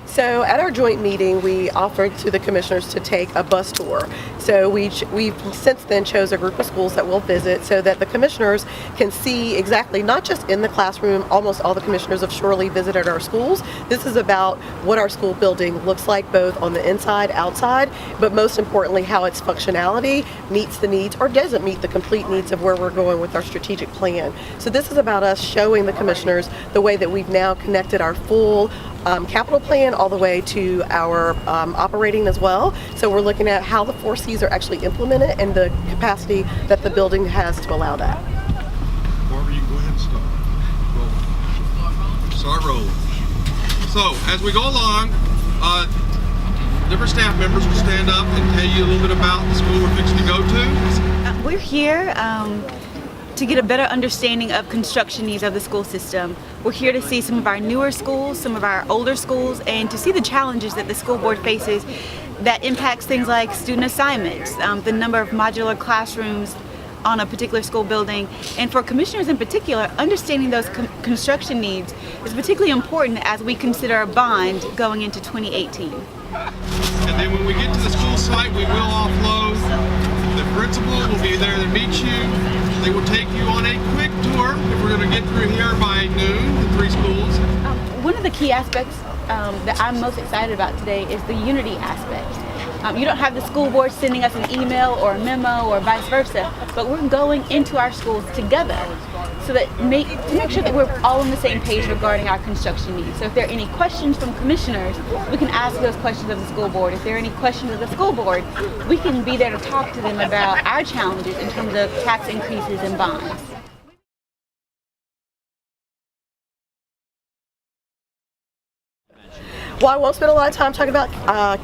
So at our joint meeting, we offered to the commissioners to take a bus tour. So we've since then chose a group of schools that we'll visit so that the commissioners can see exactly, not just in the classroom, almost all the commissioners have surely visited our schools. This is about what our school building looks like both on the inside, outside, but most importantly how its functionality meets the needs or doesn't meet the complete needs of where we're going with our strategic plan. So this is about us showing the commissioners the way that we've now connected our full capital plan all the way to our operating as well. So we're looking at how the 4 C's are actually implemented and the capacity that the building has to allow that. Barbara, you can go ahead and start rolling. So as we go along, different staff members will stand up and tell you a little bit about the school we're fixing to go to. We're here to get a better understanding of construction needs of the school system. We're here to see some of our newer schools, some of our older schools, and to see the challenges that the school board faces that impacts things like student assignments, the number of modular classrooms on a particular school building. And for commissioners in particular, understanding those construction needs is particularly important as we consider a bond going into 2018. And then when we get to the school site, we will offload. The principal will be there to meet you. They will take you on a quick tour if we're going to get through here by noon, the 3 schools. One of the key aspects that I'm most excited about today is the unity aspect. You don't have the school board sending us an email or a memo or vice versa, but we're going into our schools together so that to make sure that we're all on the same page regarding our construction needs. So if there are any questions from commissioners, we can ask those questions of the school board. If there are any questions of the school board, we can be there to talk to them about our challenges in terms of tax increases and bonds. Well, I won't spend a lot of time talking about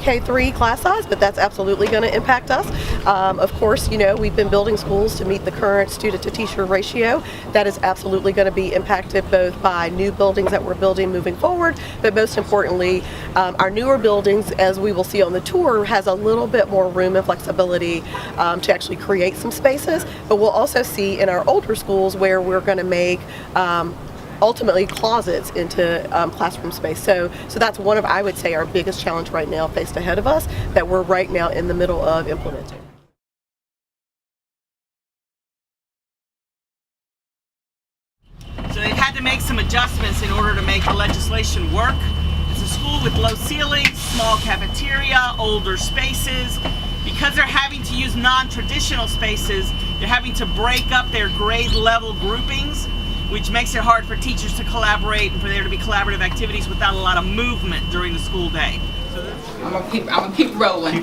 K3 class size, but that's absolutely going to impact us. Of course, you know, we've been building schools to meet the current student to teacher ratio. That is absolutely going to be impacted both by new buildings that we're building moving forward, but most importantly, our newer buildings, as we will see on the tour, has a little bit more room and flexibility to actually create some spaces. But we'll also see in our older schools where we're going to make ultimately closets into classroom space. So that's one of, I would say, our biggest challenge right now faced ahead of us that we're right now in the middle of implementing. So they've had to make some adjustments in order to make the legislation work. It's a school with low ceilings, small cafeteria, older spaces. Because they're having to use non-traditional spaces, they're having to break up their grade level groupings, which makes it hard for teachers to collaborate and for there to be collaborative activities without a lot of movement during the school day. I'm gonna keep rolling.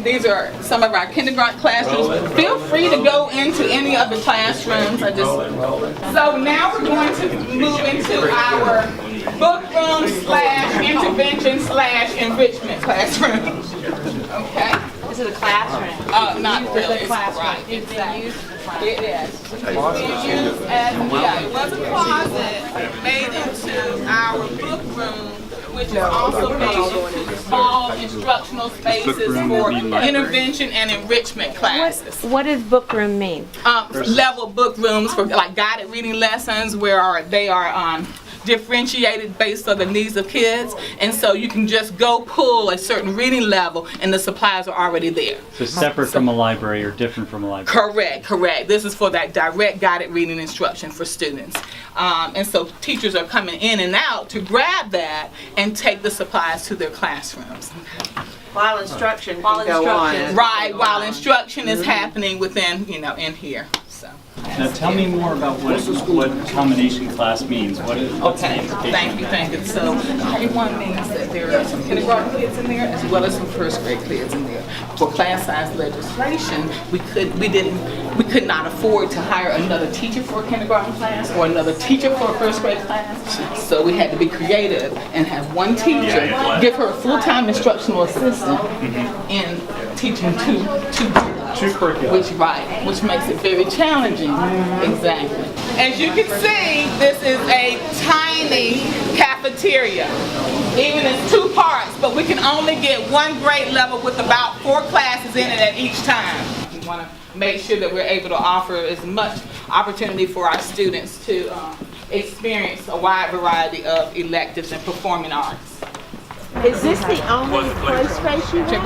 These are some of our kindergarten classrooms. Feel free to go into any of the classrooms. So now we're going to move into our book room / intervention / enrichment classroom. Okay. This is a classroom. Not really. It's a classroom. Right. Exactly. It is. It's being used as, it was a closet made into our book room, which is also made into small instructional spaces for intervention and enrichment classes. What does book room mean? Level book rooms for like guided reading lessons where they are differentiated based on the needs of kids, and so you can just go pull a certain reading level and the supplies are already there. So separate from a library or different from a library? Correct. This is for that direct guided reading instruction for students. And so teachers are coming in and out to grab that and take the supplies to their classrooms. While instruction can go on. Right, while instruction is happening within, in here. So. Now tell me more about what combination class means. What's the implication? Thank you. So K1 means that there are some kindergarten kids in there as well as some first grade kids in there. For class size legislation, we could not afford to hire another teacher for a kindergarten class or another teacher for a first grade class. So we had to be creative and have one teacher, give her a full-time instructional assistant in teaching two curricula. Which makes it very challenging. Exactly. As you can see, this is a tiny cafeteria. Even in 2 parts, but we can only get 1 grade level with about 4 classes in it at each time. We want to make sure that we're able to offer as much opportunity for our students to experience a wide variety of electives and performing arts. Is this the only play space you have?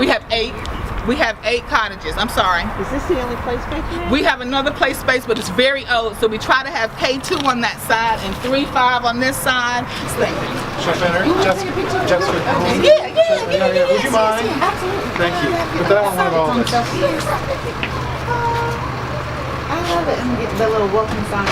We have 8 cottages. I'm sorry. Is this the only play space you have? We have another play space, but it's very old, so we try to have K2 on that side and 3-5 on this side. Chef Fenner, Jessica. Yeah. Would you mind? Absolutely. Thank you. But then I want one of all this. I love it. And get the little welcome sign.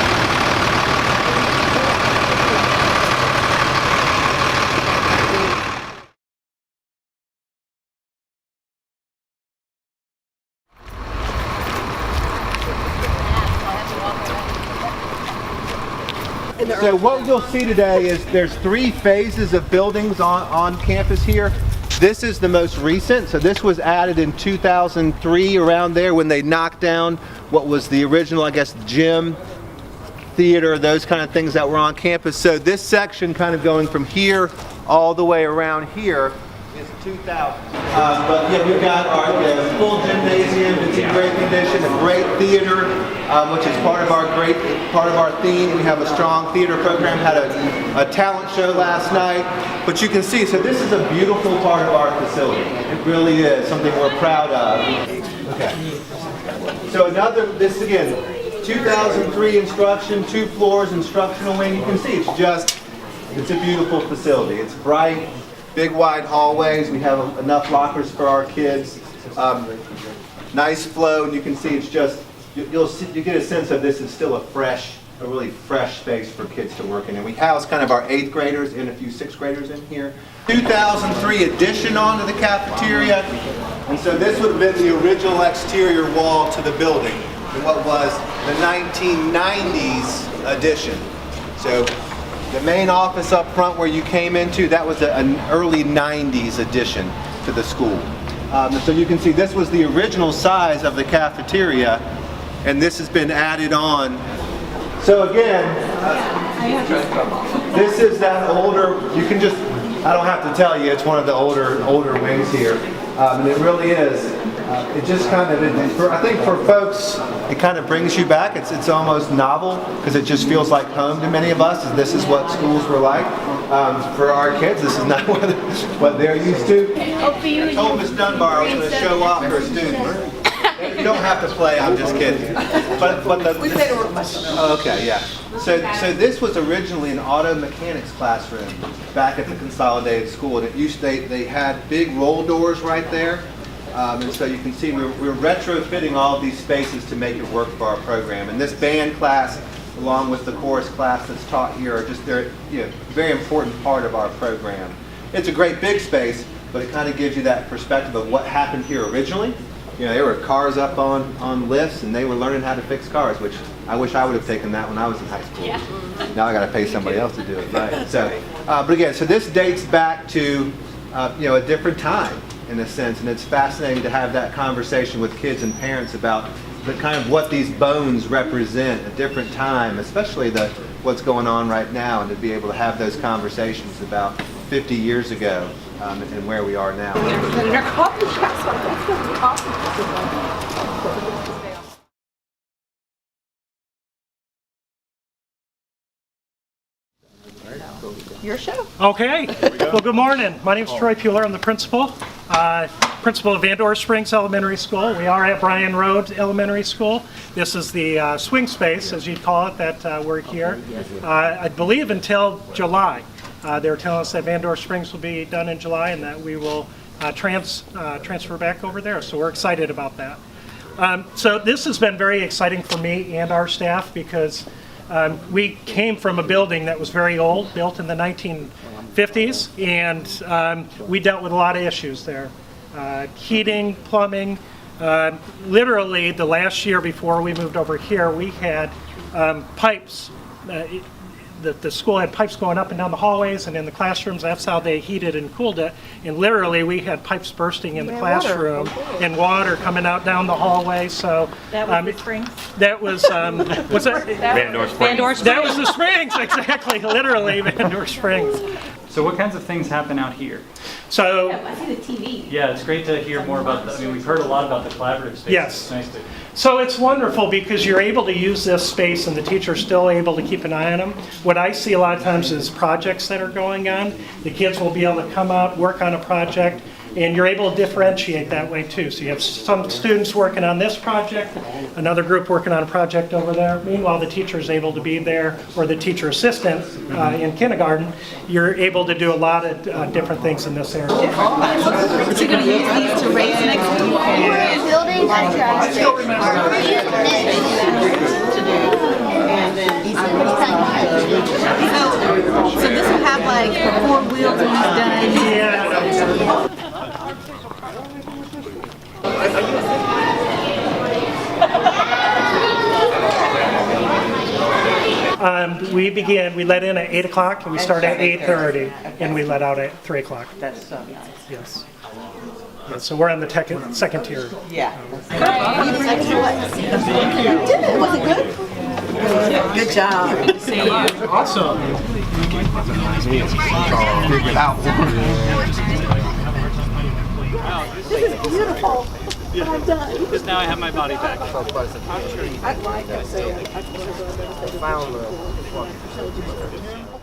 So what you'll see today is there's 3 phases of buildings on campus here. This is the most recent, so this was added in 2003, around there, when they knocked down what was the original, I guess, gym, theater, those kind of things that were on campus. So this section kind of going from here all the way around here is 2000. But yeah, we've got our full gymnasium. It's in great condition, a great theater, which is part of our theme. We have a strong theater program. Had a talent show last night. But you can see, so this is a beautiful part of our facility. It really is something we're proud of. Okay. So this again, 2003 instruction, 2 floors, instructional wing. You can see it's a beautiful facility. It's bright. Big wide hallways. We have enough lockers for our kids. Nice flow, and you can see it's just you get a sense of this is still a really fresh space for kids to work in. And we house kind of our 8th graders and a few 6th graders in here. 2003 addition onto the cafeteria, and so this would have been the original exterior wall to the building, and what was the 1990s addition. So the main office up front where you came into, that was an early 90s addition to the school. So you can see this was the original size of the cafeteria, and this has been added on. So again, this is that older, I don't have to tell you, it's one of the older wings here. And it really is. It just kind of, I think for folks, it kind of brings you back. It's almost novel because it just feels like home to many of us. And this is what schools were like. For our kids, this is not what they're used to. I told Ms. Dunbar I was going to show off her students. You don't have to play. I'm just kidding. We played a request. Okay, yeah. So this was originally an auto mechanics classroom back at the Consolidated School, and they had big roll doors right there, and so you can see we're retrofitting all of these spaces to make it work for our program. And this band class, along with the chorus class that's taught here, they're very important part of our program. It's a great big space, but it kind of gives you that perspective of what happened here originally. There were cars up on lifts, and they were learning how to fix cars, which I wish I would have taken that when I was in high school. Yeah. Now I got to pay somebody else to do it, right? So, but again, so this dates back to a different time in a sense, and it's fascinating to have that conversation with kids and parents about the kind of what these bones represent, a different time, especially what's going on right now, and to be able to have those conversations about 50 years ago. And where we are now. Your show. Okay. Well, good morning. My name is Troy PEULER. I'm the principal of Vandora Springs Elementary School. We are at Bryan Road Elementary School. This is the swing space, as you'd call it, that we're here. I believe until July. They were telling us that Vandora Springs will be done in July and that we will transfer back over there. So we're excited about that. So this has been very exciting for me and our staff because we came from a building that was very old, built in the 1950s, and we dealt with a lot of issues there. Heating, plumbing. Literally, the last year before we moved over here, we had pipes. The school had pipes going up and down the hallways and in the classrooms. That's how they heated and cooled it. And literally, we had pipes bursting in the classroom and water coming out down the hallway. So That was the springs? that was what's that? Vandora Springs. That was the springs, exactly. Literally, Vandora Springs. So what kinds of things happen out here? So, I see the TV. Yeah, it's great to hear more about I mean, we've heard a lot about the collaborative space. Yes. It's nice to. so it's wonderful because you're able to use this space and the teacher's still able to keep an eye on them. What I see a lot of times is projects that are going on. The kids will be able to come out, work on a project, and you're able to differentiate that way too. So you have some students working on this project, another group working on a project over there. Meanwhile, the teacher is able to be there, or the teacher assistant in kindergarten. You're able to do a lot of different things in this area. So you're going to use these to raise next week? Building, I Still remember. So this will have like 4 wheels when it's done? Yeah. We let in at 8 o'clock and we start at 8:30 and we let out at 3 o'clock. That's so nice. Yes. Yeah, so we're on the second tier. Yeah. Was it good? Good job. Awesome. This is beautiful. What I've done. Because now I have my body back. I'd like it. So I